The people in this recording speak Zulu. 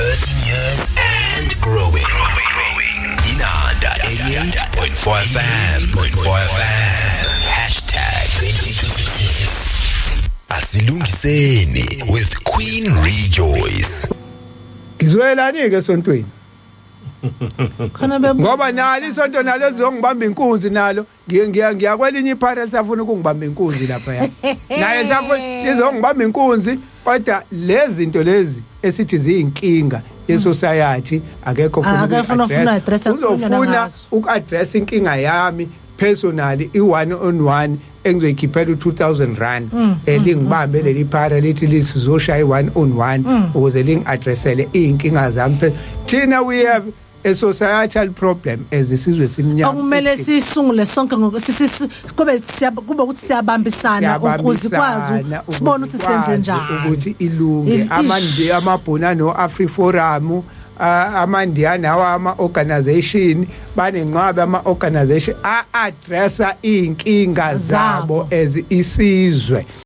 13 years and growing. Inanda 88.4 FM. Hashtag 2026. Asilungiseni with Queen Rejoice. Ngizwelani ke esontweni. Khona bebo. Ngoba nalo isonto nalo lizongibamba inkunzi nalo. Ngiyakwelinye iphara lisafuna ukungibamba inkunzi lapha ya. Naye safuna lizongibamba inkunzi kodwa lezi zinto lezi esithi ziyinkinga ye-society akekho ufuna address uzofuna uku-address inkinga yami personally i-one on one engizoyikhiphela u-2,000 rand lingibambe leli phara lithi lizoshaya i-one on one ukuze lingi-addressele iy'nkinga zami thina we have a societal problem as isizwe simnyama okumele sisungule sonke kube ukuthi siyabambisana ukuze kwazi sibone ukuthi senze njani ukuthi ilunge amabhuna no-AfriForum amandiana ama-organization banenqabe ama-organization a-addressa iy'nkinga zabo as isizwe.